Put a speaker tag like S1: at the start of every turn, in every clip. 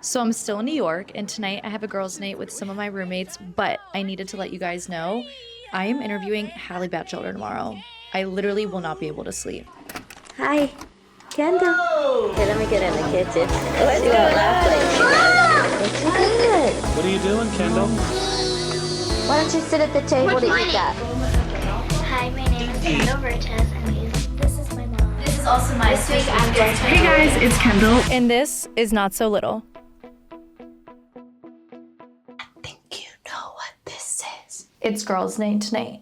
S1: So I'm still in New York, and tonight I have a girls' night with some of my roommates, but I needed to let you guys know I am interviewing Hallie Batchelder tomorrow. I literally will not be able to sleep.
S2: Hi, Kendall. Here, let me get in the kitchen. Let's go laugh like good.
S3: What are you doing, Kendall?
S2: Why don't you sit at the table to eat that?
S4: Hi, my name is Kendall Vertes, and this is my mom.
S1: This is also my
S4: This week I'm going to...
S1: Hey guys, it's Kendall, and this is Not So Little. It's girls' night tonight.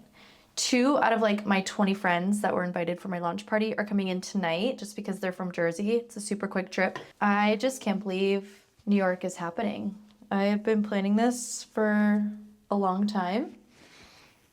S1: 2 out of like my 20 friends that were invited for my launch party are coming in tonight just because they're from Jersey. It's a super quick trip. I just can't believe New York is happening. I have been planning this for a long time,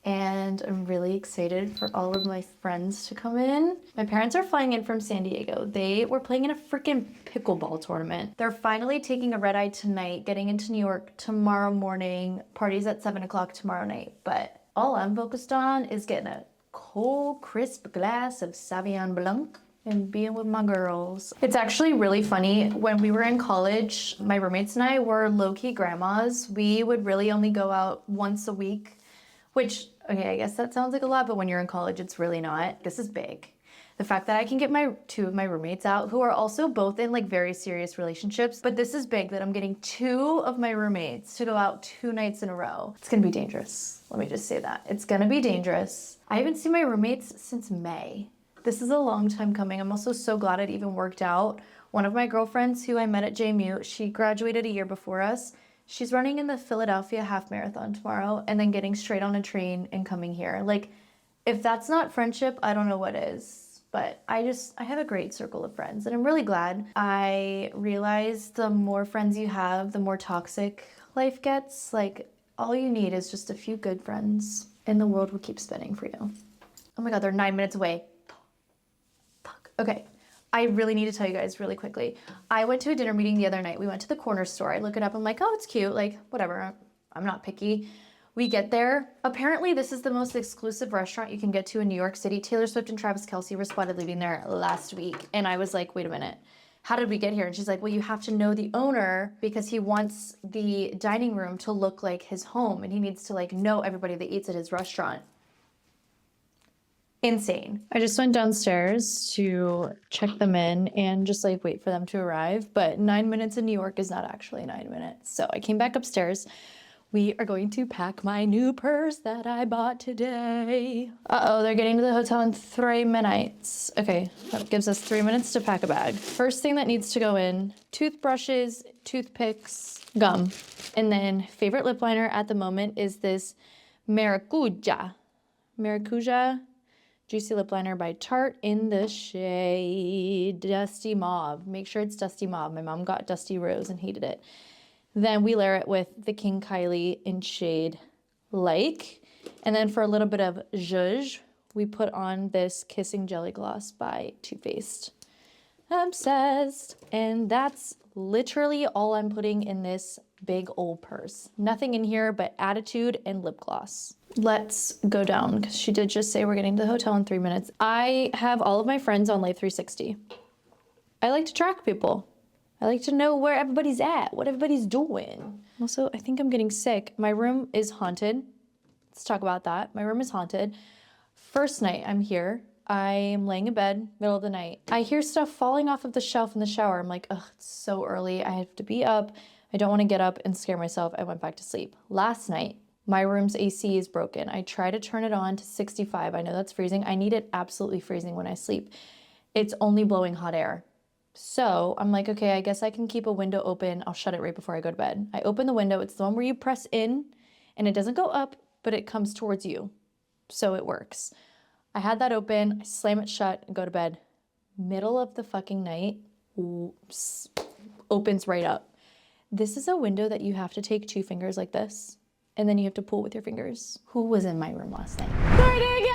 S1: and I'm really excited for all of my friends to come in. My parents are flying in from San Diego. They were playing in a freaking pickleball tournament. They're finally taking a red eye tonight, getting into New York tomorrow morning. Party's at 7 o'clock tomorrow night. But all I'm focused on is getting a cold, crisp glass of Sauvignon Blanc and being with my girls. It's actually really funny. When we were in college, my roommates and I were low-key grandmas. We would really only go out once a week, which, okay, I guess that sounds like a lot, but when you're in college, it's really not. This is big. The fact that I can get my 2 of my roommates out, who are also both in like very serious relationships, but this is big that I'm getting 2 of my roommates to go out 2 nights in a row. It's gonna be dangerous. Let me just say that. It's gonna be dangerous. I haven't seen my roommates since May. This is a long time coming. I'm also so glad it even worked out. One of my girlfriends who I met at JMU, she graduated a year before us. She's running in the Philadelphia half marathon tomorrow and then getting straight on a train and coming here. Like, if that's not friendship, I don't know what is. But I have a great circle of friends, and I'm really glad. I realized the more friends you have, the more toxic life gets. Like, all you need is just a few good friends, and the world will keep spinning for you. Oh my God, they're 9 minutes away. Fuck. Okay. I really need to tell you guys really quickly. I went to a dinner meeting the other night. We went to the corner store. I look it up. I'm like, oh, it's cute. Like, whatever. I'm not picky. We get there. Apparently, this is the most exclusive restaurant you can get to in New York City. Taylor Swift and Travis Kelce were spotted leaving there last week. And I was like, wait a minute. How did we get here? And she's like, well, you have to know the owner because he wants the dining room to look like his home. And he needs to like know everybody that eats at his restaurant. Insane. I just went downstairs to check them in and just like wait for them to arrive. But 9 minutes in New York is not actually 9 minutes. So I came back upstairs. We are going to pack my new purse that I bought today. Uh-oh, they're getting to the hotel in 3 minutes. Okay, that gives us 3 minutes to pack a bag. First thing that needs to go in, toothbrushes, toothpicks, gum. And then favorite lip liner at the moment is this Maracuja Juicy Lip Liner by Tarte in the shade Dusty Mauve. Make sure it's Dusty Mauve. My mom got Dusty Rose and hated it. Then we layer it with the King Kylie in shade Like. And then for a little bit of zhuzh, we put on this Kissing Jelly Gloss by Too Faced. Obsessed. And that's literally all I'm putting in this big old purse. Nothing in here but attitude and lip gloss. Let's go down because she did just say we're getting to the hotel in 3 minutes. I have all of my friends on Life 360. I like to track people. I like to know where everybody's at, what everybody's doing. Also, I think I'm getting sick. My room is haunted. Let's talk about that. My room is haunted. First night I'm here. I'm laying in bed, middle of the night. I hear stuff falling off of the shelf in the shower. I'm like, ugh, it's so early. I have to be up. I don't want to get up and scare myself. I went back to sleep. Last night, my room's AC is broken. I try to turn it on to 65. I know that's freezing. I need it absolutely freezing when I sleep. It's only blowing hot air. So I'm like, okay, I guess I can keep a window open. I'll shut it right before I go to bed. I open the window. It's the one where you press in and it doesn't go up, but it comes towards you. So it works. I had that open. I slam it shut and go to bed. Middle of the fucking night, opens right up. This is a window that you have to take 2 fingers like this. And then you have to pull with your fingers. Who was in my room last night? We're together!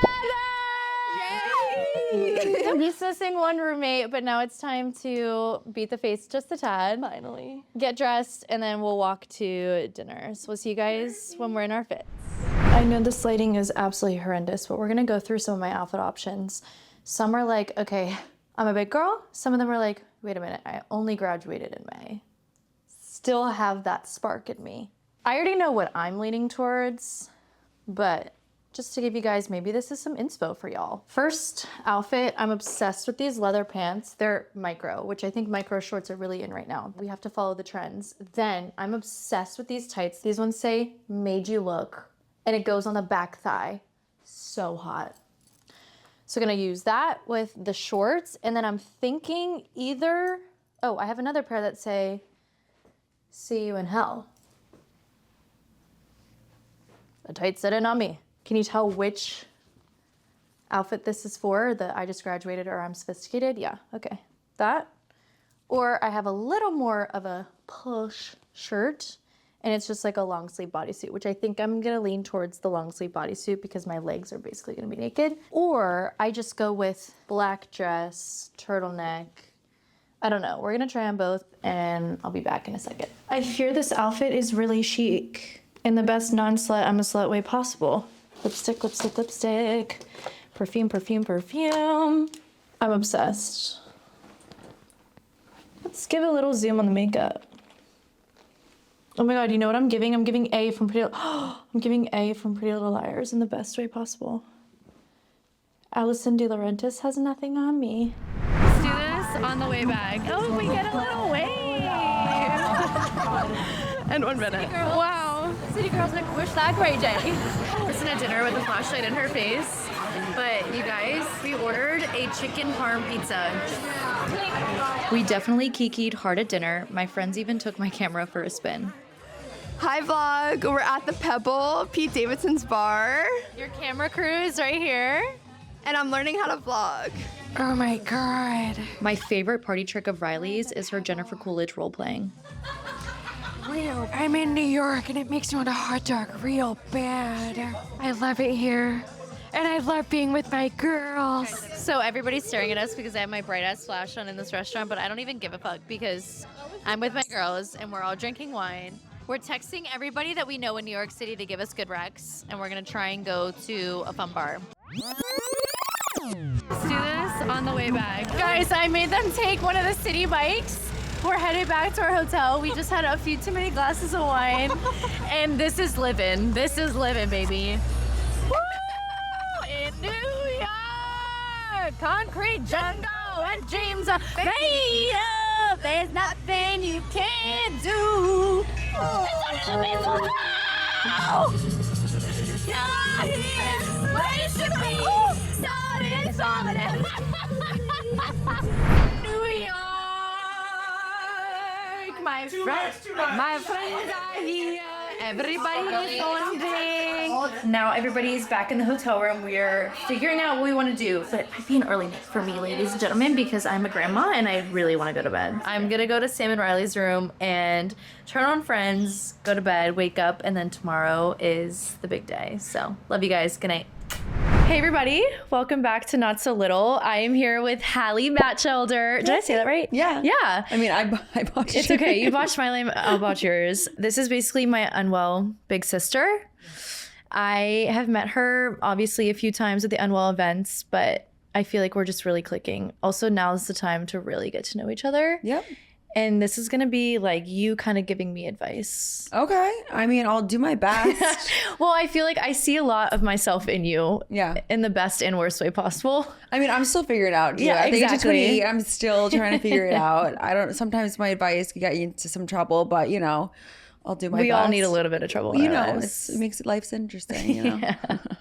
S1: Yay! Used to sing one roommate, but now it's time to beat the face just a tad. Finally. Get dressed, and then we'll walk to dinner. So we'll see you guys when we're in our fits. I know this lighting is absolutely horrendous, but we're gonna go through some of my outfit options. Some are like, okay, I'm a big girl. Some of them are like, wait a minute, I only graduated in May. still have that spark in me. I already know what I'm leaning towards, but just to give you guys, maybe this is some inspo for y'all. First outfit, I'm obsessed with these leather pants. They're micro, which I think micro shorts are really in right now. We have to follow the trends. Then I'm obsessed with these tights. These ones say, made you look, and it goes on the back thigh. So hot. So gonna use that with the shorts, and then I'm thinking either, I have another pair that say, see you in hell. The tights sit in on me. Can you tell which outfit this is for? The I just graduated or I'm sophisticated? Yeah, okay. That. Or I have a little more of a push shirt and it's just like a long sleeve bodysuit, which I think I'm gonna lean towards the long sleeve bodysuit because my legs are basically gonna be naked. Or I just go with black dress, turtleneck. I don't know. We're gonna try on both and I'll be back in a second. I fear this outfit is really chic in the best non-slut, I'm a slut way possible. Lipstick, lipstick, lipstick. Perfume, perfume, perfume. I'm obsessed. Let's give a little zoom on the makeup. Oh my God, you know what I'm giving? I'm giving A from Pretty Little Liars in the best way possible. Alison De Laurentiis has nothing on me. Let's do this on the way back. Oh, we get a little wave. And 1 minute. Wow. City girl's gonna push that great, Jenny. We're sitting at dinner with a flashlight in her face. But you guys, we ordered a chicken parm pizza. We definitely kikied hard at dinner. My friends even took my camera for a spin.
S3: Hi vlog, we're at the Pebble, Pete Davidson's bar.
S1: Your camera crew is right here.
S3: And I'm learning how to vlog.
S1: Oh my God. My favorite party trick of Riley's is her Jennifer Coolidge role playing.
S5: Real. I'm in New York and it makes me want a hot dog real bad. I love it here. And I love being with my girls.
S1: So everybody's staring at us because I have my bright ass flash on in this restaurant, but I don't even give a fuck because I'm with my girls and we're all drinking wine. We're texting everybody that we know in New York City to give us good recs, and we're gonna try and go to a fun bar. Let's do this on the way back.
S5: Guys, I made them take one of the city bikes. We're headed back to our hotel. We just had a few too many glasses of wine. And this is living. This is living, baby. Woo! In New York! Concrete jungle and dreams are made up. There's nothing you can't do. It's only the middle. You're here. Where you should be. Started. New York. My friends are here. Everybody is going to
S1: Now everybody's back in the hotel room. We're figuring out what we want to do. But it might be an early night for me, ladies and gentlemen, because I'm a grandma and I really want to go to bed. I'm going to go to Sam and Riley's room and turn on Friends, go to bed, wake up, and then tomorrow is the big day. So love you guys. Good night. Hey everybody, welcome back to Not So Little. I am here with Hallie Batchelder. Did I say that right?
S6: Yeah.
S1: Yeah.
S6: I mean, I botched
S1: It's okay. You botched my name. I'll botch yours. This is basically my unwell big sister. I have met her obviously a few times at the unwell events, but I feel like we're just really clicking. Also, now is the time to really get to know each other.
S6: Yep.
S1: And this is going to be like you kind of giving me advice.
S6: Okay. I mean, I'll do my best.
S1: Well, I feel like I see a lot of myself in you.
S6: Yeah.
S1: In the best and worst way possible.
S6: I mean, I'm still figuring it out.
S1: Yeah,
S6: At the age of
S1: exactly.
S6: 28, I'm still trying to figure it out. Sometimes my advice can get you into some trouble, but you know, I'll do my best.
S1: We all need a little bit of trouble in
S6: You
S1: our
S6: know,
S1: lives.
S6: it makes life's interesting, you know?
S1: Yeah.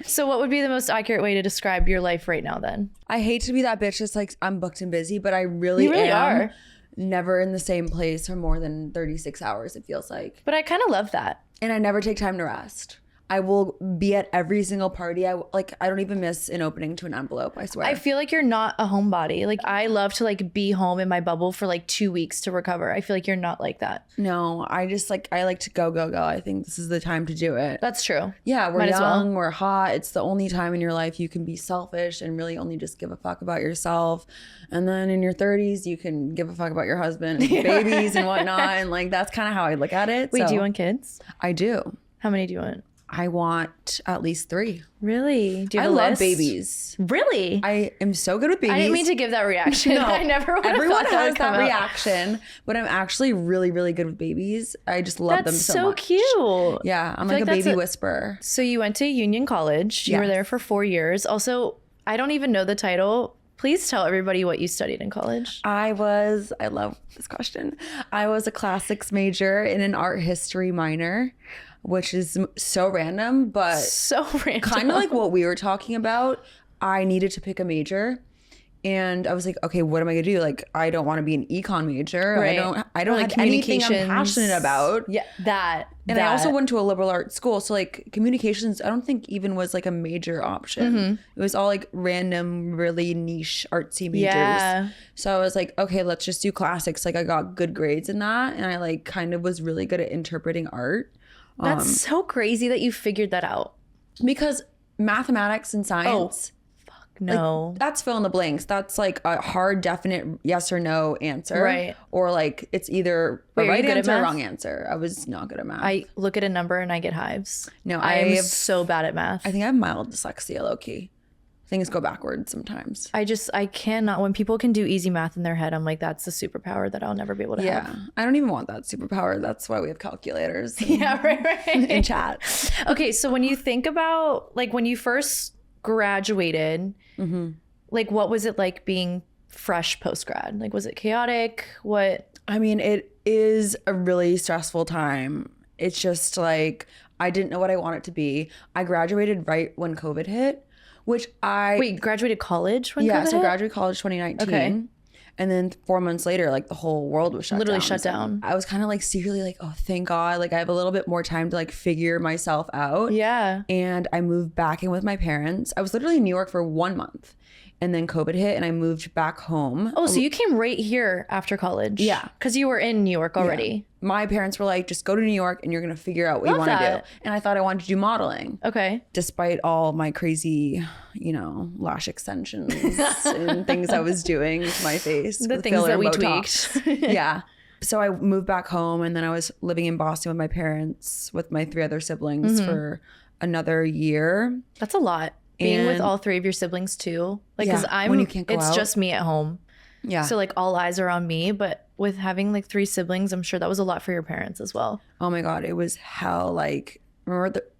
S1: So what would be the most accurate way to describe your life right now then?
S6: I hate to be that bitch that's like, I'm booked and busy, but I really
S1: You really
S6: am.
S1: are.
S6: Never in the same place for more than 36 hours, it feels like.
S1: But I kind of love that.
S6: And I never take time to rest. I will be at every single party. I don't even miss an opening to an envelope, I swear.
S1: I feel like you're not a homebody. Like I love to like be home in my bubble for like 2 weeks to recover. I feel like you're not like that.
S6: No, I like to go. I think this is the time to do it.
S1: That's true.
S6: Yeah, we're
S1: Might as well.
S6: young, we're hot. It's the only time in your life you can be selfish and really only just give a fuck about yourself. And then in your 30s, you can give a fuck about your husband and babies and whatnot. And like, that's kind of how I look at it.
S1: Wait,
S6: So,
S1: do you want kids?
S6: I do.
S1: How many do you want?
S6: I want at least 3.
S5: Really? Do you
S6: I
S5: have a
S6: love
S5: list?
S6: babies.
S5: Really?
S6: I am so good with babies.
S5: I didn't mean to give that reaction.
S6: No,
S5: I never would have
S6: everyone
S5: thought that
S6: has
S5: would come
S6: that
S5: out.
S6: reaction, but I'm actually really, really good with babies. I just love them
S5: That's
S6: so
S5: so
S6: much.
S5: cute.
S6: Yeah, I'm
S5: I
S6: like
S5: feel
S6: a
S5: like that's
S6: baby
S5: a-
S6: whisperer.
S5: So you went to Union College. You were
S6: Yes.
S5: there for 4 years. Also, I don't even know the title. Please tell everybody what you studied in college.
S6: I love this question. I was a classics major and an art history minor, which is so random, but
S5: So random.
S6: kind of like what we were talking about. I needed to pick a major. And I was like, okay, what am I gonna do? Like, I don't want to be an econ major.
S5: Right.
S6: I don't
S5: Like
S6: have anything I'm
S5: communications.
S6: passionate about.
S5: Yeah, that.
S6: And I also went to a liberal arts school. So like communications, I don't think even was like a major option.
S5: Mm-hmm.
S6: It was all like random, really niche artsy majors.
S5: Yeah.
S6: So I was like, okay, let's just do classics. Like I got good grades in that. And I like kind of was really good at interpreting art.
S5: That's so crazy that you figured that out.
S6: Because mathematics and science,
S5: No.
S6: that's fill in the blanks. That's like a hard, definite yes or no answer.
S5: Right.
S6: Or like it's either
S5: Wait,
S6: a
S5: are you
S6: right
S5: good at
S6: answer or
S5: math?
S6: wrong answer. I was not good at math.
S5: I look at a number and I get hives.
S6: No,
S5: I
S6: I
S5: am
S6: have-
S5: so bad at math.
S6: I think I have mild dyslexia, low key. Things go backwards sometimes.
S5: I cannot. When people can do easy math in their head, I'm like, that's a superpower that I'll never be able to
S6: Yeah.
S5: have.
S6: I don't even want that superpower. That's why we have calculators
S5: Yeah, right.
S6: in chat.
S5: Okay, so when you think about like when you first graduated, like what was it like being fresh post grad? Like was it chaotic? What?
S6: I mean, it is a really stressful time. It's just like, I didn't know what I want it to be. I graduated right when COVID hit, which
S5: Wait, graduated college when
S6: yeah,
S5: COVID
S6: so
S5: hit?
S6: graduated college 2019.
S5: Okay.
S6: And then 4 months later, like the whole world was shut
S5: Literally
S6: down.
S5: shut
S6: So
S5: down.
S6: I was kind of like secretly like, oh, thank God. Like I have a little bit more time to like figure myself out.
S5: Yeah.
S6: And I moved back in with my parents. I was literally in New York for 1 month. And then COVID hit and I moved back home.
S5: Oh, so you came right here after college?
S6: Yeah.
S5: Because you were in New York already.
S6: My parents were like, just go to New York and you're going to figure out what you
S5: Love
S6: want to
S5: that.
S6: do. And I thought I wanted to do modeling.
S5: Okay.
S6: Despite all my crazy, lash extensions and things I was doing to my face.
S5: The
S6: with
S5: things
S6: filler
S5: that we
S6: and Botox.
S5: tweaked.
S6: Yeah. So I moved back home and then I was living in Boston with my parents, with my 3 other siblings for another year.
S5: That's a lot. Being with
S6: And-
S5: all 3 of your siblings too. Like,
S6: Yeah,
S5: because
S6: when you can't go
S5: it's
S6: out.
S5: just me at home.
S6: Yeah.
S5: So like all eyes are on me. But with having like 3 siblings, I'm sure that was a lot for your parents as well.
S6: Oh my God, it was hell. Like,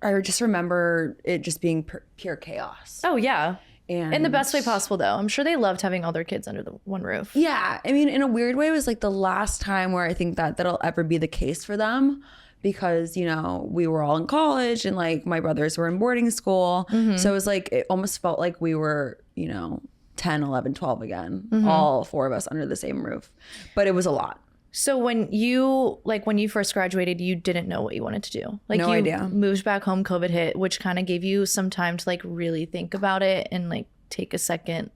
S6: I just remember it just being pure chaos.
S5: Oh yeah.
S6: And
S5: In the best way possible though. I'm sure they loved having all their kids under the one roof.
S6: Yeah. I mean, in a weird way, it was like the last time where I think that'll ever be the case for them. Because, we were all in college and like my brothers were in boarding school. So it was like, it almost felt like we were, 10, 11, 12 again, all 4 of us under the same roof. But it was a lot.
S5: So when you first graduated, you didn't know what you wanted to do. Like
S6: No
S5: you
S6: idea.
S5: moved back home, COVID hit, which kind of gave you some time to like really think about it and like take a second.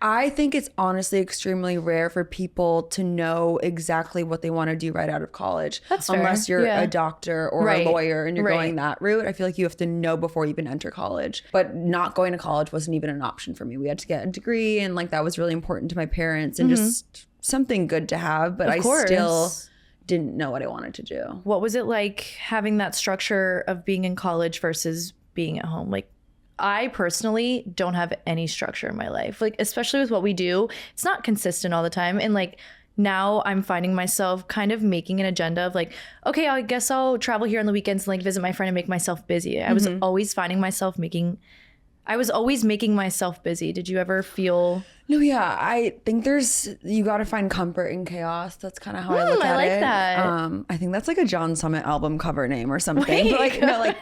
S6: I think it's honestly extremely rare for people to know exactly what they want to do right out of college.
S5: That's fair.
S6: Unless you're
S5: Yeah.
S6: a doctor or
S5: Right.
S6: a lawyer and you're
S5: Right.
S6: going that route. I feel like you have to know before you even enter college. But not going to college wasn't even an option for me. We had to get a degree and like that was really important to my parents and just something good to have. But I
S5: course.
S6: still didn't know what I wanted to do.
S5: What was it like having that structure of being in college versus being at home? Like, I personally don't have any structure in my life. Like, especially with what we do, it's not consistent all the time. And like now I'm finding myself kind of making an agenda of like, okay, I guess I'll travel here on the weekends and like visit my friend and make myself busy. I was always finding myself making myself busy. Did you ever feel...
S6: No, yeah. I think you got to find comfort in chaos. That's kind of how I look at
S5: I like
S6: it.
S5: that.
S6: I think that's like a John Summit album cover name or something. But like, no, like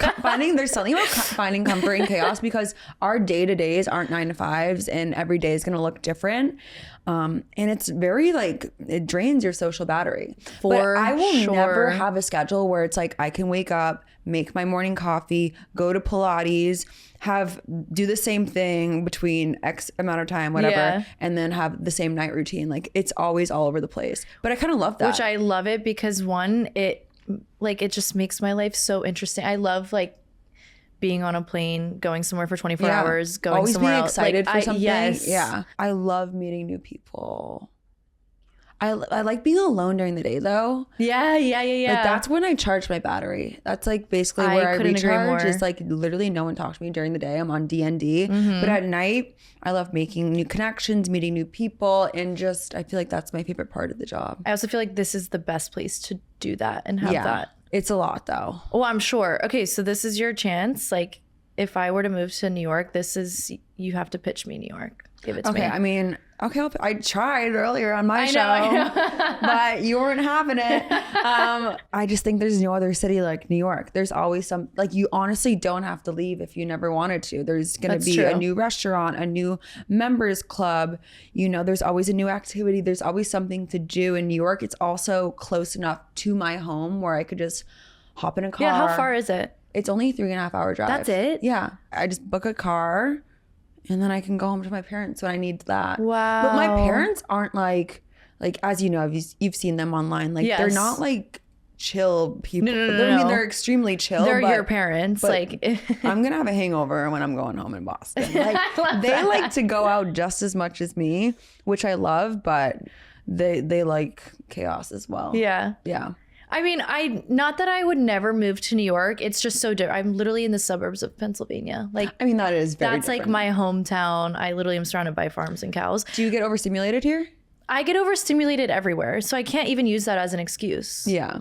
S6: there's something about finding comfort in chaos because our day-to-days aren't 9 to 5s and every day is going to look different. And it's very like, it drains your social battery.
S5: For
S6: but I will
S5: sure.
S6: never have a schedule where it's like, I can wake up, make my morning coffee, go to Pilates, do the same thing between X amount of time, whatever,
S5: Yeah.
S6: and then have the same night routine. Like it's always all over the place. But I kind of love that.
S5: Which I love it because one, it just makes my life so interesting. I love like being on a plane, going somewhere for 24 hours, going
S6: always
S5: somewhere
S6: being
S5: else.
S6: excited
S5: Like,
S6: for something.
S5: Yes.
S6: Yeah. I love meeting new people. I like being alone during the day though.
S1: Yeah.
S6: Like that's when I charge my battery. That's like basically where I
S1: couldn't agree
S6: recharge.
S1: more.
S6: Is like literally no one talks to me during the day. I'm on D&D. But at night, I love making new connections, meeting new people, and just I feel like that's my favorite part of the job.
S1: I also feel like this is the best place to do that and have that.
S6: It's a lot though.
S1: Well, I'm sure. Okay, so this is your chance. Like, if I were to move to New York, you have to pitch me New York. Give it to me.
S6: Okay, I mean, I tried earlier on my show,
S1: I know.
S6: but you weren't having it. I just think there's no other city like New York. There's always some, like, you honestly don't have to leave if you never wanted to. There's going to be a new restaurant, a new members club. You know, there's always a new activity. There's always something to do in New York. It's also close enough to my home where I could just hop in a car.
S1: Yeah, how far is it?
S6: It's only a 3.5 hour drive.
S1: That's it?
S6: Yeah. I just book a car and then I can go home to my parents when I need that.
S1: Wow.
S6: But my parents aren't like as you know, you've seen them online. Like they're not like chill people.
S1: No.
S6: I mean, they're extremely chill.
S1: They're
S6: but,
S1: your parents. Like
S6: I'm gonna have a hangover when I'm going home in Boston. Like they like to go out just as much as me, which I love, but they like chaos as well.
S1: Yeah.
S6: Yeah.
S1: I mean, not that I would never move to New York. It's just so different. I'm literally in the suburbs of Pennsylvania. Like,
S6: I mean, that is very
S1: that's
S6: different.
S1: like my hometown. I literally am surrounded by farms and cows.
S6: Do you get overstimulated here?
S1: I get overstimulated everywhere, so I can't even use that as an excuse.
S6: Yeah.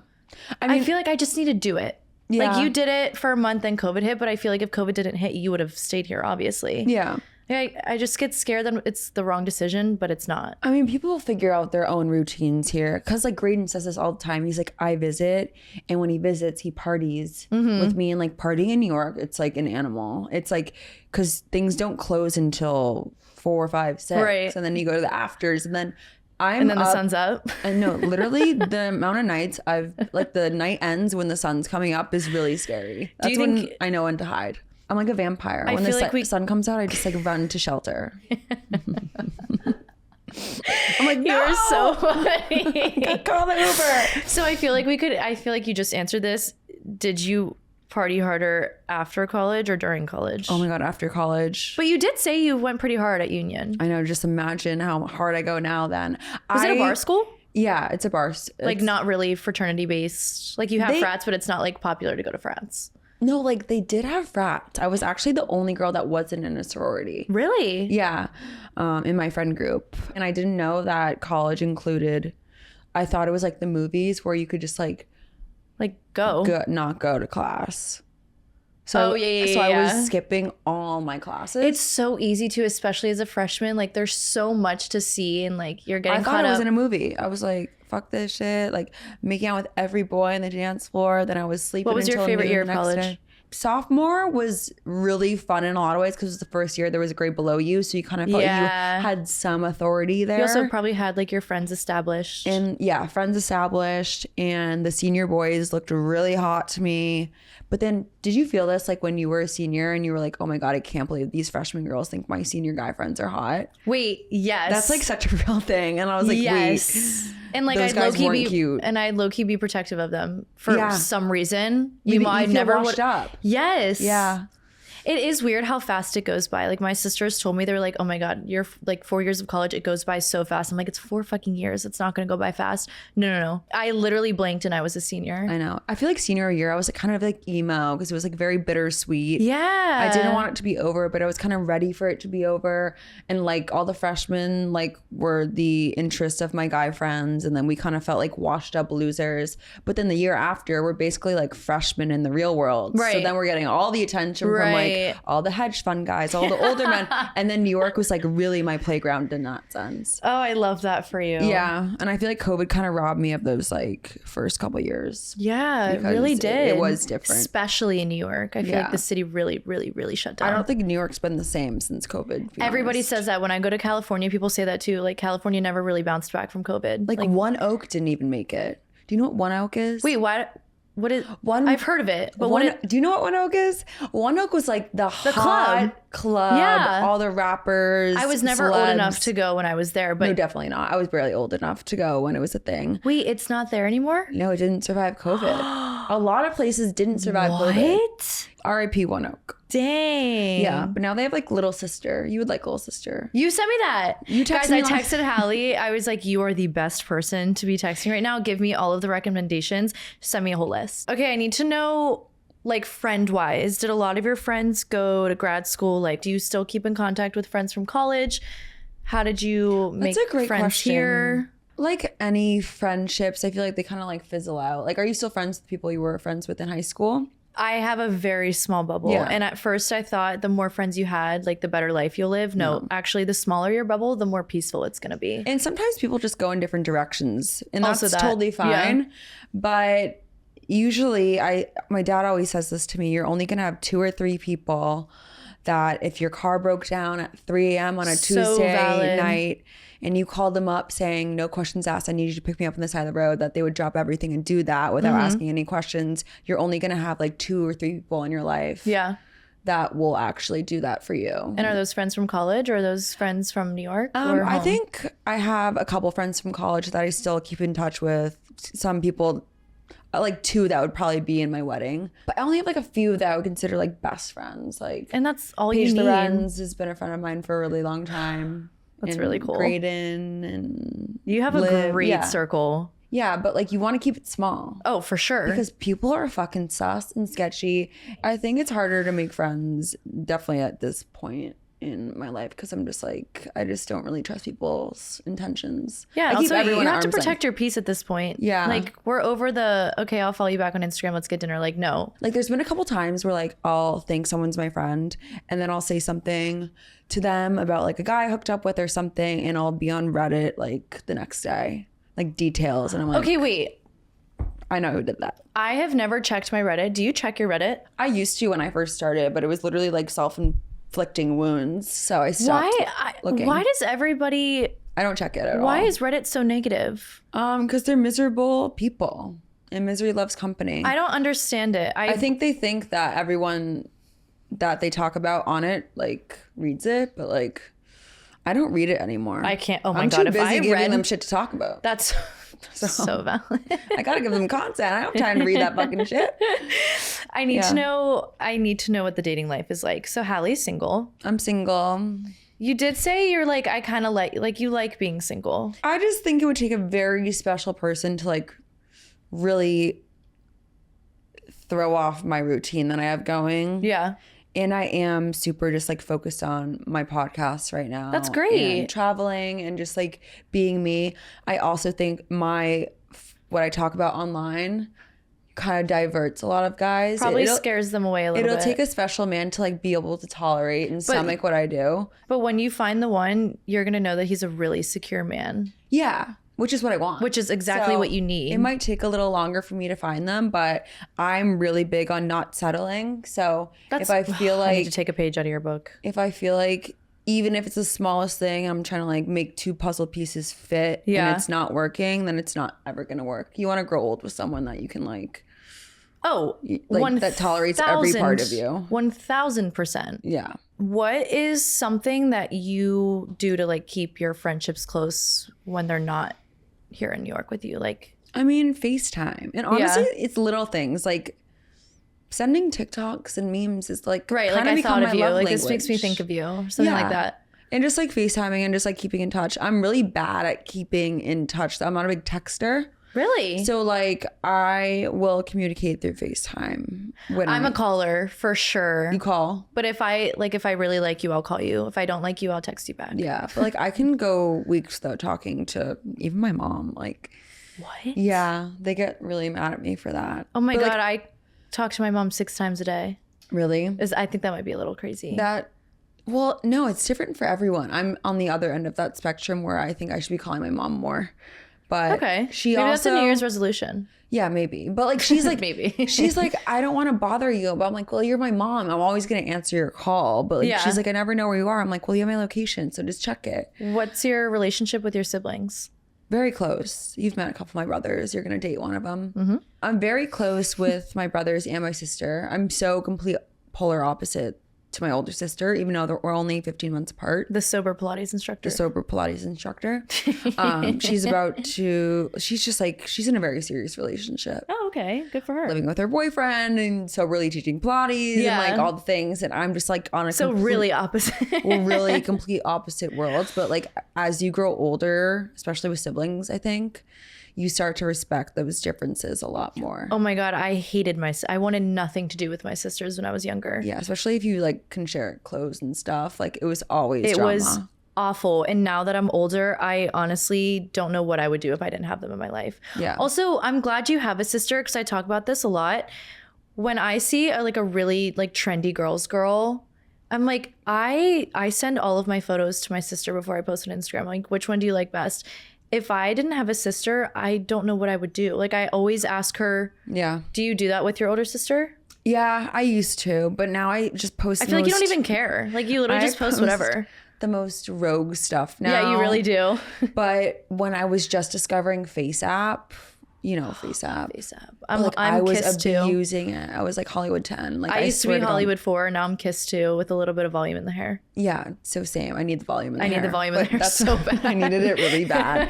S1: I feel like I just need to do it.
S6: Yeah.
S1: Like, you did it for a month and COVID hit, but I feel like if COVID didn't hit, you would have stayed here, obviously.
S6: Yeah.
S1: I just get scared that it's the wrong decision, but it's not.
S6: I mean, people figure out their own routines here. Because, like, Graydon says this all the time. He's like, I visit. And when he visits, he parties with me. And, like, partying in New York, it's like an animal. It's like, because things don't close until 4, 5, 6.
S1: Right.
S6: And then you go to the afters. And then
S1: And then the sun's up.
S6: And no, literally, the amount of nights the night ends when the sun's coming up is really scary. That's
S1: you
S6: when
S1: think-
S6: I know when to hide. I'm like a vampire. When
S1: feel
S6: the
S1: like
S6: sun comes out, I just like run to shelter. I'm like, no!
S1: You're so funny.
S6: Call the Uber.
S1: So I feel like you just answered this. Did you party harder after college or during college?
S6: Oh my God, after college.
S1: But you did say you went pretty hard at Union.
S6: I know, just imagine how hard I go now then.
S1: Was it a bar school?
S6: Yeah, it's a bar.
S1: Like, not really fraternity based. Like, you have frats, but it's not like popular to go to frats.
S6: No, like they did have frats. I was actually the only girl that wasn't in a sorority.
S1: Really?
S6: Yeah, in my friend group. And I didn't know that college included, I thought it was like the movies where you could just like not go to class. So, so I was skipping all my classes.
S1: It's so easy to, especially as a freshman. Like, there's so much to see, and like you're getting
S6: I thought it was in a movie. I was like, fuck this shit. Like making out with every boy on the dance floor. Then I was sleeping.
S1: What was your
S6: until
S1: favorite
S6: noon
S1: year
S6: the
S1: of
S6: next
S1: college?
S6: day. Sophomore was really fun in a lot of ways because it was the first year there was a grade below you, so you kind of felt like you had some authority there.
S1: You also probably had like your friends established.
S6: And yeah, friends established, and the senior boys looked really hot to me. But then, did you feel this like when you were a senior and you were like, oh my God, I can't believe these freshman girls think my senior guy friends are hot?
S1: Wait, yes.
S6: That's like such a real thing. And I was like, wait.
S1: And like,
S6: those guys weren't cute.
S1: And I'd low key be protective of them for some reason.
S6: You
S1: might
S6: feel
S1: never
S6: washed up.
S1: Yes.
S6: Yeah.
S1: It is weird how fast it goes by. Like, my sisters told me, they were like, oh my God, you're like 4 years of college. It goes by so fast. I'm like, it's 4 fucking years. It's not going to go by fast. No. I literally blinked and I was a senior.
S6: I know. I feel like senior year, I was like kind of like emo because it was like very bittersweet.
S1: Yeah.
S6: I didn't want it to be over, but I was kind of ready for it to be over. And like all the freshmen like were the interest of my guy friends. And then we kind of felt like washed up losers. But then the year after, we're basically like freshmen in the real world.
S1: Right.
S6: So then we're getting all the attention from like all the hedge fund guys, all the older men. And then New York was like really my playground in that sense.
S1: Oh, I love that for you.
S6: Yeah. And I feel like COVID kind of robbed me of those like first couple years.
S1: Yeah, it
S6: Because
S1: really did.
S6: it was different.
S1: Especially in New York. I feel like the city really, really, really shut down.
S6: I don't think New York's been the same since COVID. to be
S1: Everybody
S6: honest.
S1: says that. When I go to California, people say that too. Like, California never really bounced back from COVID.
S6: Like One Oak didn't even make it. Do you know what One Oak is?
S1: Wait, what? What is
S6: One?
S1: I've heard of it, but
S6: do you know what One Oak is? One Oak was like the
S1: club.
S6: club.
S1: Yeah.
S6: All the rappers.
S1: I was never old
S6: celebs.
S1: enough to go when I was there. But
S6: No, definitely not. I was barely old enough to go when it was a thing.
S1: wait, it's not there anymore?
S6: No, it didn't survive COVID. A lot of places didn't survive COVID.
S1: What?
S6: R.I.P. One Oak.
S3: Dang.
S6: Yeah, but now they have like little sister. You would like little sister.
S3: You sent me that.
S6: You
S3: Guys,
S6: texted me
S3: I
S6: on-
S3: texted Hallie. I was like, you are the best person to be texting right now. Give me all of the recommendations. Send me a whole list. Okay, I need to know, like, friend-wise, did a lot of your friends go to grad school? Like, do you still keep in contact with friends from college? How did you make
S6: That's a great
S3: friends
S6: question.
S3: here?
S6: Like any friendships, I feel like they kind of like fizzle out. Like, are you still friends with people you were friends with in high school?
S3: I have a very small bubble.
S6: Yeah.
S3: And at first I thought the more friends you had, like the better life you'll live. No, actually the smaller your bubble, the more peaceful it's going to be.
S6: And sometimes people just go in different directions, and that's
S3: Also that,
S6: totally fine.
S3: yeah.
S6: But usually my dad always says this to me, you're only going to have 2 or 3 people that if your car broke down at 3 a.m. on a
S3: So
S6: Tuesday
S3: valid.
S6: night and you called them up saying, no questions asked, I need you to pick me up on the side of the road, that they would drop everything and do that without asking any questions. You're only going to have like 2 or 3 people in your life
S3: Yeah.
S6: that will actually do that for you.
S3: And are those friends from college or are those friends from New York? Or
S6: I
S3: home?
S6: think I have a couple friends from college that I still keep in touch with. Some people, like 2 that would probably be in my wedding. But I only have like a few that I would consider like best friends. Like
S3: And that's all
S6: Paige
S3: you need.
S6: Lorenz has been a friend of mine for a really long time.
S3: That's
S6: And
S3: really cool.
S6: Graydon and
S3: You have a
S6: Liv,
S3: great
S6: yeah.
S3: circle.
S6: Yeah, but like you want to keep it small.
S3: Oh, for sure.
S6: Because people are fucking sus and sketchy. I think it's harder to make friends, definitely at this point in my life, because I'm just like, I just don't really trust people's intentions.
S3: Yeah,
S6: I keep
S3: also you
S6: everyone at
S3: have to
S6: arm's length.
S3: protect your peace at this point.
S6: Yeah.
S3: Like we're over the, okay, I'll follow you back on Instagram. Let's get dinner. Like, no.
S6: Like there's been a couple times where like I'll think someone's my friend and then I'll say something to them about like a guy I hooked up with or something, and I'll be on Reddit like the next day, like details, and I'm like,
S3: Okay, wait.
S6: I know who did that.
S3: I have never checked my Reddit. Do you check your Reddit?
S6: I used to when I first started, but it was literally like self-inflicting wounds, so I stopped looking.
S3: Why does everybody,
S6: I don't check it at all.
S3: why is Reddit so negative?
S6: Because they're miserable people, and misery loves company.
S3: I don't understand it.
S6: I think they think that everyone that they talk about on it like reads it, but like I don't read it anymore.
S3: I can't. Oh my
S6: I'm
S3: God.
S6: too
S3: If
S6: busy
S3: I
S6: giving
S3: read
S6: them shit to talk about.
S3: That's so valid.
S6: I gotta give them content. I don't have time to read that fucking shit.
S3: I need
S6: Yeah.
S3: to know. I need to know what the dating life is like. So Hallie's single.
S6: I'm single.
S3: You did say you're like, I kind of like you like being single.
S6: I just think it would take a very special person to like really throw off my routine that I have going.
S3: Yeah.
S6: And I am super just like focused on my podcast right now.
S3: That's great.
S6: And traveling and just like being me. I also think what I talk about online kind of diverts a lot of guys.
S3: Probably
S6: It'll-
S3: scares them away a little
S6: It'll
S3: bit.
S6: take a special man to like be able to tolerate and stomach what I do.
S3: But when you find the one, you're going to know that he's a really secure man,
S6: Yeah, which is what I want.
S3: which is exactly
S6: So
S3: what you need.
S6: It might take a little longer for me to find them, but I'm really big on not settling. So if I feel
S3: I need
S6: like
S3: to take a page out of your book.
S6: even if it's the smallest thing, I'm trying to like make 2 puzzle pieces fit
S3: Yeah.
S6: and it's not working, then it's not ever gonna work. You want to grow old with someone that you can like
S3: Oh,
S6: that tolerates every part of you.
S3: 1,000%.
S6: Yeah.
S3: What is something that you do to like keep your friendships close when they're not here in New York with you? Like,
S6: I mean, FaceTime. And honestly, it's little things like sending TikToks and memes is like
S3: right,
S6: kind
S3: like
S6: of
S3: I thought
S6: become
S3: of
S6: my
S3: you.
S6: love
S3: Like this makes me
S6: language.
S3: think of you or something like that.
S6: And just like FaceTiming and just like keeping in touch. I'm really bad at keeping in touch. I'm not a big texter.
S3: Really?
S6: So like I will communicate through FaceTime when
S3: I'm a caller for sure.
S6: you call.
S3: But if I really like you, I'll call you. If I don't like you, I'll text you back.
S6: Yeah. But like I can go weeks without talking to even my mom. Like
S3: What?
S6: yeah, they get really mad at me for that.
S3: Oh my
S6: But,
S3: God,
S6: like,
S3: I talk to my mom 6 times a day.
S6: really?
S3: I think that might be a little crazy.
S6: Well, no, it's different for everyone. I'm on the other end of that spectrum where I think I should be calling my mom more. But
S3: Okay.
S6: she
S3: Maybe
S6: also
S3: that's a New Year's resolution.
S6: Yeah, maybe. But like she's like
S3: Maybe.
S6: she's like, I don't want to bother you. But I'm like, well, you're my mom. I'm always gonna answer your call. But like
S3: Yeah.
S6: she's like, I never know where you are. I'm like, well, you have my location, so just check it.
S3: What's your relationship with your siblings?
S6: Very close. You've met a couple of my brothers. You're gonna date one of them. Mm-hmm. I'm very close with my brothers and my sister. I'm so complete polar opposite to my older sister, even though we're only 15 months apart.
S3: The sober Pilates instructor.
S6: The sober Pilates instructor. She's in a very serious relationship.
S3: Oh, okay. Good for her.
S6: Living with her boyfriend and soberly teaching Pilates and like all the things. And I'm just like on a
S3: really opposite.
S6: we're really complete opposite worlds. But like as you grow older, especially with siblings, I think you start to respect those differences a lot more.
S3: Oh my God, I wanted nothing to do with my sisters when I was younger.
S6: Yeah, especially if you like can share clothes and stuff. Like it was always drama.
S3: Was awful. And now that I'm older, I honestly don't know what I would do if I didn't have them in my life.
S6: Yeah.
S3: Also, I'm glad you have a sister because I talk about this a lot. When I see a really like trendy girl, I'm like, I send all of my photos to my sister before I post on Instagram. Like, which one do you like best? If I didn't have a sister, I don't know what I would do. Like, I always ask her, do you do that with your older sister?
S6: Yeah, I used to, but now I just post.
S3: I feel like you don't even care. Like, you literally just post whatever.
S6: The most rogue stuff now.
S3: Yeah, you really do.
S6: But when I was just discovering FaceApp, FaceApp.
S3: I was
S6: Kiss abusing it. I was like Hollywood 10. Like
S3: I used to be Hollywood 4, now I'm Kiss 2 with a little bit of volume in the hair.
S6: Yeah, so same. I need the volume in the hair.
S3: I need the volume in the hair so bad.
S6: I needed it really bad.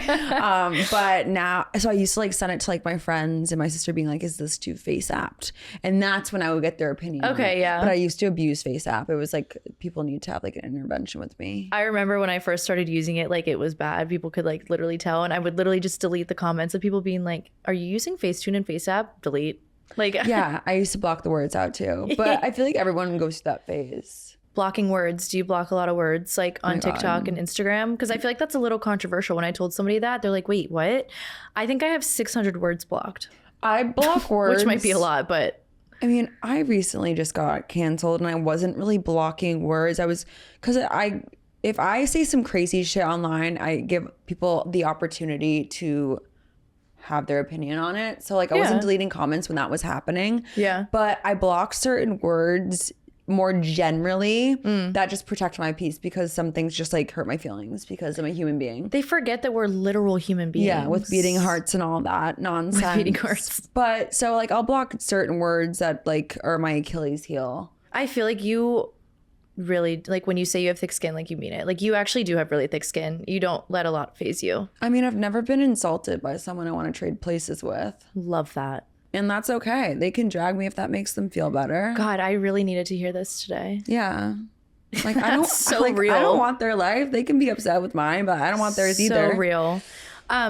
S6: But now, so I used to like send it to like my friends and my sister being like, is this too FaceApped? And that's when I would get their opinion.
S3: Okay, yeah.
S6: But I used to abuse FaceApp. It was like, people need to have like an intervention with me.
S3: I remember when I first started using it, like it was bad. People could like literally tell. And I would literally just delete the comments of people being like, are you using Facetune and FaceApp? Delete. Like,
S6: yeah, I used to block the words out too. But I feel like everyone goes through that phase.
S3: Blocking words. Do you block a lot of words like on TikTok and Instagram? Because I feel like that's a little controversial. When I told somebody that, they're like, wait, what? I think I have 600 words blocked.
S6: I block words.
S3: Which might be a lot, but...
S6: I mean, I recently just got canceled and I wasn't really blocking words. If I say some crazy shit online, I give people the opportunity to have their opinion on it. So like I wasn't deleting comments when that was happening.
S3: Yeah.
S6: But I blocked certain words more generally that just protect my peace, because some things just like hurt my feelings because I'm a human being.
S3: They forget that we're literal human beings.
S6: Yeah, with beating hearts and all that nonsense.
S3: With beating hearts.
S6: But so like I'll block certain words that like are my Achilles heel.
S3: I feel like you really, like when you say you have thick skin, like you mean it. Like you actually do have really thick skin. You don't let a lot phase you.
S6: I mean, I've never been insulted by someone I want to trade places with.
S3: Love that.
S6: And that's okay. They can drag me if that makes them feel better.
S3: God, I really needed to hear this today.
S6: Yeah. Like I don't
S3: real.
S6: I don't want their life. They can be upset with mine, but I don't want theirs either.
S3: So real.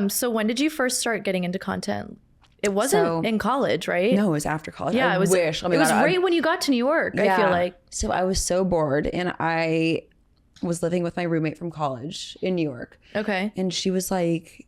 S3: So when did you first start getting into content? It wasn't in college, right?
S6: No, it was after college.
S3: Yeah, it was.
S6: Wish.
S3: It was right when you got to New York. Yeah. I feel like.
S6: So I was so bored, and I was living with my roommate from college in New York.
S3: Okay.
S6: And she was like,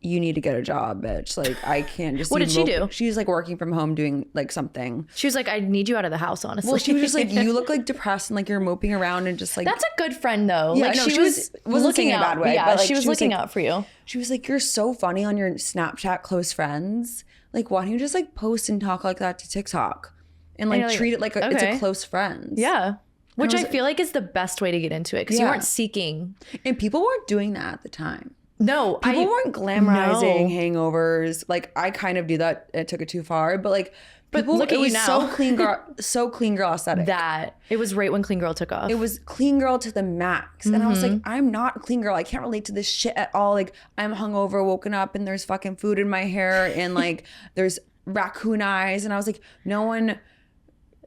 S6: "You need to get a job, bitch. Like I can't just."
S3: What did she do?
S6: She was like working from home, doing like something.
S3: She was like, "I need you out of the house, honestly."
S6: Well, she was just like, "You look like depressed and like you're moping around and just like."
S3: That's a good friend though.
S6: Yeah,
S3: like
S6: no,
S3: she was looking
S6: in a bad way.
S3: Yeah,
S6: but, like,
S3: she was looking
S6: like,
S3: out for you.
S6: She was like, "You're so funny on your Snapchat close friends. Like, why don't you just like post and talk like that to TikTok, and like treat it like it's a close friends?"
S3: Yeah, which I feel like is the best way to get into it because you weren't seeking.
S6: And people weren't doing that at the time.
S3: No,
S6: people weren't glamorizing hangovers. Like I kind of do that. It took it too far, but like.
S3: But
S6: people,
S3: look at you now.
S6: So clean girl aesthetic.
S3: That it was right when Clean Girl took off.
S6: It was clean girl to the max, and I was like, I'm not a clean girl. I can't relate to this shit at all. Like I'm hungover, woken up, and there's fucking food in my hair, and like there's raccoon eyes, and I was like, no one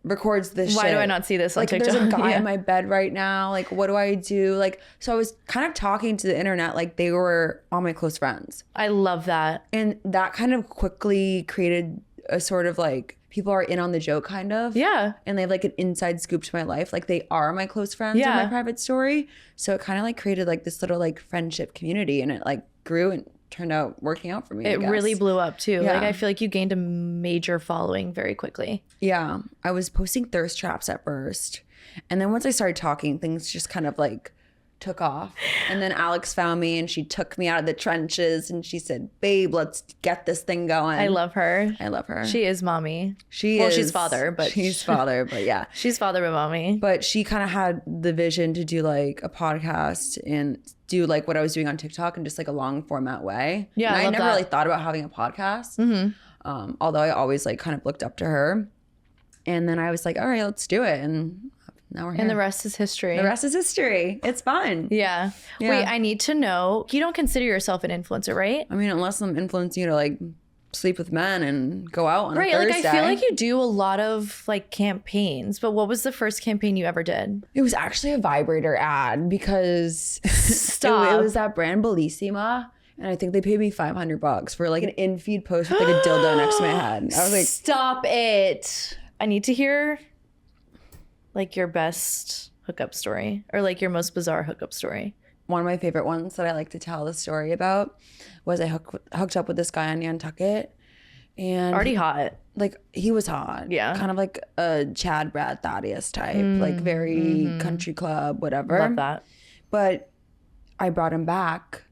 S6: records this
S3: Why
S6: shit.
S3: do I not see this on TikTok?
S6: There's a guy in my bed right now. Like, what do I do? Like, so I was kind of talking to the internet like they were all my close friends.
S3: I love that.
S6: And that kind of quickly created a sort of like people are in on the joke kind of.
S3: Yeah.
S6: And they have like an inside scoop to my life. Like they are my close friends in my private story. So it kind of like created like this little like friendship community, and it like grew and turned out working out for me.
S3: It really blew up too.
S6: Yeah.
S3: Like I feel like you gained a major following very quickly.
S6: Yeah. I was posting thirst traps at first. And then once I started talking, things just kind of like took off. And then Alex found me and she took me out of the trenches and she said, "Babe, let's get this thing going."
S3: I love her.
S6: I love her.
S3: She is mommy.
S6: Well,
S3: she's father, but
S6: she's father, but yeah.
S3: She's father but mommy.
S6: But she kind of had the vision to do like a podcast and do like what I was doing on TikTok in just like a long format way.
S3: Yeah,
S6: and
S3: I
S6: I
S3: love
S6: never
S3: that.
S6: really thought about having a podcast. Although I always like kind of looked up to her. And then I was like, all right, let's do it. And now we're here.
S3: And the rest is history.
S6: The rest is history. It's fun.
S3: Yeah.
S6: Yeah.
S3: Wait, I need to know. You don't consider yourself an influencer, right?
S6: I mean, unless I'm influencing you to like sleep with men and go out on
S3: Right.
S6: a
S3: Like
S6: Thursday.
S3: I feel like you do a lot of like campaigns, but what was the first campaign you ever did?
S6: It was actually a vibrator ad because
S3: Stop.
S6: it was that brand Bellissima. And I think they paid me $500 for like an in-feed post with like a dildo next to my head. I was like,
S3: Stop it. I need to hear like your best hookup story or like your most bizarre hookup story.
S6: one of my favorite ones that I like to tell the story about was I hooked up with this guy on Nantucket. And
S3: Already hot.
S6: like he was hot.
S3: Yeah.
S6: Kind of like a Chad Brad Thaddeus type, like very country club, whatever.
S3: Love that.
S6: But I brought him back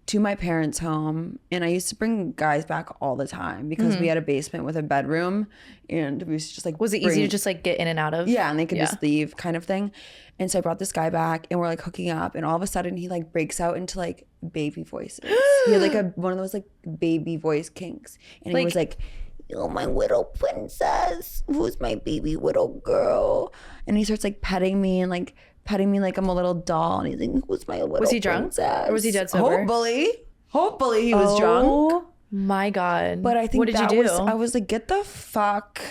S6: to my parents' home, and I used to bring guys back all the time because we had a basement with a bedroom, and we used to just like
S3: Was it easy to just like get in and out of?
S6: yeah, and they could just leave kind of thing. And so I brought this guy back, and we're like hooking up, and all of a sudden he like breaks out into like baby voices. He had like one of those like baby voice kinks, and he was like, "You're my little princess. Who's my baby little girl?" And he starts like petting me and like petting me like I'm a little doll, and he's like, "Who's my little
S3: Was he drunk?
S6: princess?"
S3: Or was he dead sober?
S6: Hopefully he was drunk.
S3: Oh my God.
S6: But I think
S3: what did
S6: that
S3: you do?
S6: I was like, get the fuck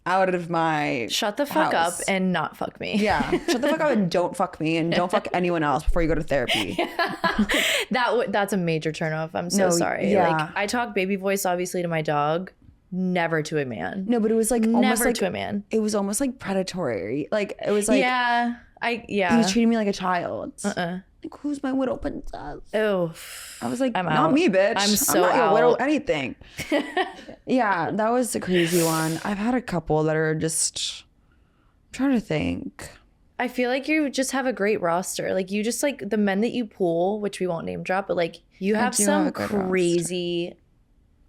S6: out of my
S3: Shut the fuck
S6: house.
S3: up and not fuck me.
S6: Yeah, shut the fuck up and don't fuck me and don't fuck anyone else before you go to therapy.
S3: That's a major turnoff. I'm so
S6: No,
S3: sorry.
S6: yeah.
S3: Like I talk baby voice obviously to my dog, never to a man.
S6: No, but it was like almost
S3: Never
S6: like
S3: to a man.
S6: it was almost like predatory. Like it was like he was treating me like a child. Like, who's my little princess?
S3: Oh,
S6: I was like,
S3: I'm
S6: not
S3: out.
S6: me, bitch.
S3: I'm so
S6: not your little
S3: out.
S6: anything. Yeah, that was a crazy one. I've had a couple that are just. I'm trying to think.
S3: I feel like you just have a great roster. Like you just like the men that you pull, which we won't name drop, but like you have
S6: do
S3: some
S6: have a good roster.
S3: crazy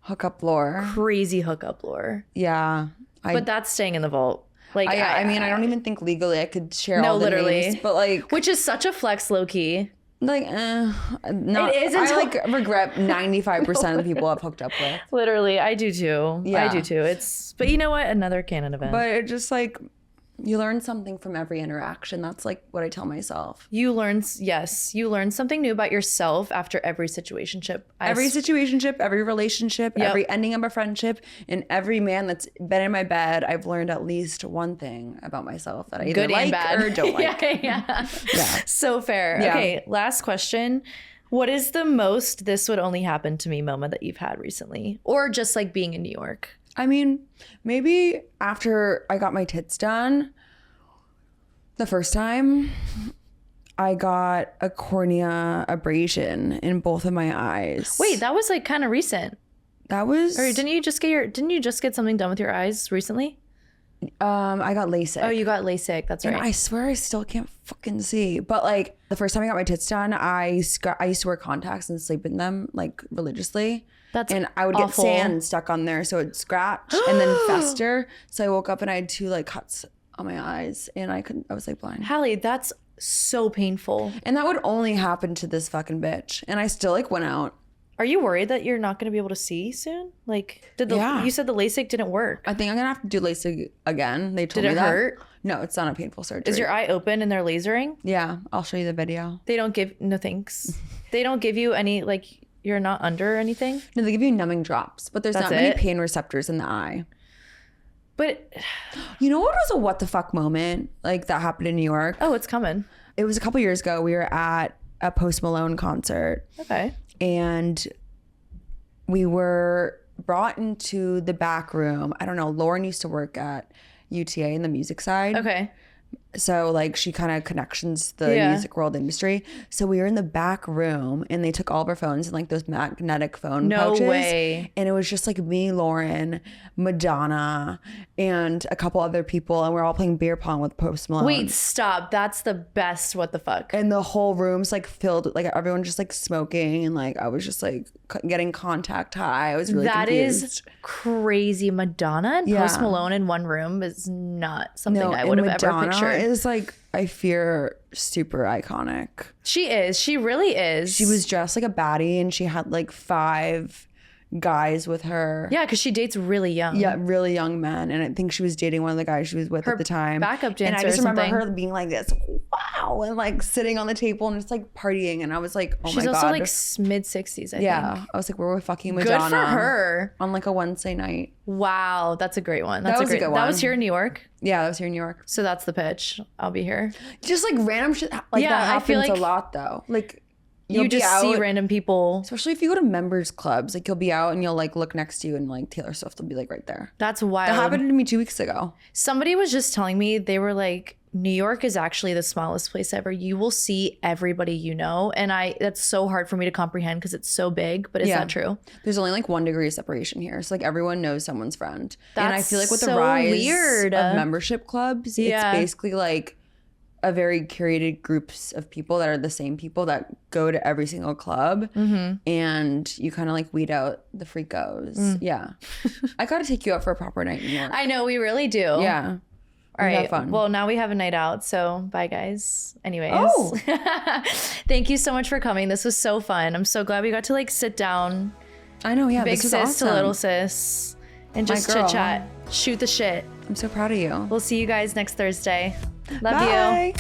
S6: Hookup lore.
S3: hookup lore.
S6: Yeah.
S3: But that's staying in the vault. Like
S6: I mean, I don't even think legally I could share
S3: No,
S6: all the
S3: literally.
S6: names, but like,
S3: which is such a flex, low key.
S6: not,
S3: It is
S6: I
S3: until-
S6: like regret 95% of the people I've hooked up with.
S3: Literally, I do too.
S6: Yeah.
S3: I do too. But you know what? Another canon event.
S6: But it just like, you learn something from every interaction. That's like what I tell myself.
S3: you learn something new about yourself after every situationship.
S6: Every situationship, every relationship,
S3: Yep.
S6: every ending of a friendship, and every man that's been in my bed, I've learned at least one thing about myself that I either
S3: good
S6: like
S3: and bad
S6: or don't like.
S3: yeah.
S6: Yeah.
S3: So fair.
S6: Yeah.
S3: Okay, last question. What is the most this would only happen to me moment that you've had recently? Or just like being in New York?
S6: I mean, maybe after I got my tits done, the first time, I got a cornea abrasion in both of my eyes.
S3: Wait, that was like kind of recent.
S6: that was.
S3: Or didn't you just get something done with your eyes recently?
S6: I got LASIK.
S3: Oh, you got LASIK. That's
S6: And
S3: right.
S6: I swear I still can't fucking see. But like the first time I got my tits done, I used to wear contacts and sleep in them like religiously.
S3: That's
S6: I would
S3: awful.
S6: get sand stuck on there, so it'd scratch and then fester. So I woke up and I had 2 like cuts on my eyes, and I was like blind.
S3: Hallie, that's so painful.
S6: And that would only happen to this fucking bitch. And I still like went out.
S3: Are you worried that you're not going to be able to see soon? Like,
S6: Yeah.
S3: you said the LASIK didn't work.
S6: I think I'm gonna have to do LASIK again. They told
S3: Did
S6: me
S3: it
S6: that.
S3: hurt?
S6: No, it's not a painful surgery.
S3: Is your eye open and they're lasering?
S6: Yeah, I'll show you the video.
S3: They don't give, no thanks. They don't give you any, like, you're not under anything?
S6: No, they give you numbing drops, but there's
S3: That's
S6: not many
S3: it?
S6: pain receptors in the eye.
S3: But,
S6: You know what was a what the fuck moment like that happened in New York?
S3: oh, it's coming.
S6: It was a couple years ago. We were at a Post Malone concert,
S3: Okay.
S6: and we were brought into the back room. I don't know. Lauren used to work at UTA in the music side.
S3: Okay.
S6: So like she kind of connections the
S3: Yeah.
S6: music world industry. So we were in the back room, and they took all of our phones and like those magnetic phone
S3: No
S6: pouches.
S3: way.
S6: And it was just like me, Lauren, Madonna, and a couple other people, and we're all playing beer pong with Post Malone.
S3: Wait, stop. That's the best what the fuck.
S6: And the whole room's like filled with like everyone just like smoking, and like I was just like getting contact high. I was really
S3: That
S6: confused.
S3: is crazy. Madonna and Post
S6: Yeah.
S3: Malone in one room is not something I
S6: and
S3: would have ever
S6: Madonna
S3: pictured.
S6: is like, I fear, super iconic.
S3: She is. She really is.
S6: She was dressed like a baddie, and she had like 5 guys with her.
S3: Yeah, because she dates really young.
S6: Yeah, really young men. And I think she was dating one of the guys she was with at the time.
S3: Backup dancer.
S6: And I just
S3: or
S6: remember
S3: something.
S6: her being like this, wow, and like sitting on the table and just like partying. And I was like, oh
S3: She's
S6: my
S3: also
S6: God.
S3: like mid-60s, I
S6: yeah.
S3: think.
S6: I was like, we're with fucking Madonna.
S3: Good for her.
S6: On like a Wednesday night.
S3: Wow, that's a great one. That's
S6: That was a good
S3: That was
S6: one.
S3: here in New York.
S6: Yeah, that was here in New York.
S3: So that's the pitch. I'll be here.
S6: Just like random shit like
S3: Yeah,
S6: that
S3: I feel
S6: happens
S3: like
S6: a lot though. Like
S3: You
S6: you'll
S3: just
S6: be out,
S3: see random people.
S6: especially if you go to members clubs, like you'll be out and you'll like look next to you and like Taylor Swift will be like right there.
S3: That's wild.
S6: That happened to me 2 weeks ago.
S3: Somebody was just telling me, they were like, New York is actually the smallest place ever. You will see everybody you know. And that's so hard for me to comprehend because it's so big, but is
S6: Yeah.
S3: that true?
S6: There's only like 1 degree of separation here. So like everyone knows someone's friend. And I
S3: That's
S6: feel like with the
S3: so
S6: rise
S3: weird.
S6: of membership clubs,
S3: Yeah.
S6: it's basically like a very curated groups of people that are the same people that go to every single club.
S3: Mm-hmm.
S6: And you kind of like weed out the freakos. Yeah. I got to take you out for a proper night in New York.
S3: I know, we really do.
S6: Yeah.
S3: All
S6: We have
S3: right.
S6: fun.
S3: Well, now we have a night out. So bye, guys. Anyways.
S6: Oh.
S3: Thank you so much for coming. This was so fun. I'm so glad we got to like sit down,
S6: I know. Yeah.
S3: big
S6: This was
S3: sis
S6: awesome.
S3: to little sis, and
S6: My
S3: just
S6: girl.
S3: chit chat, shoot the shit.
S6: I'm so proud of you.
S3: We'll see you guys next Thursday. Love you.
S6: Bye.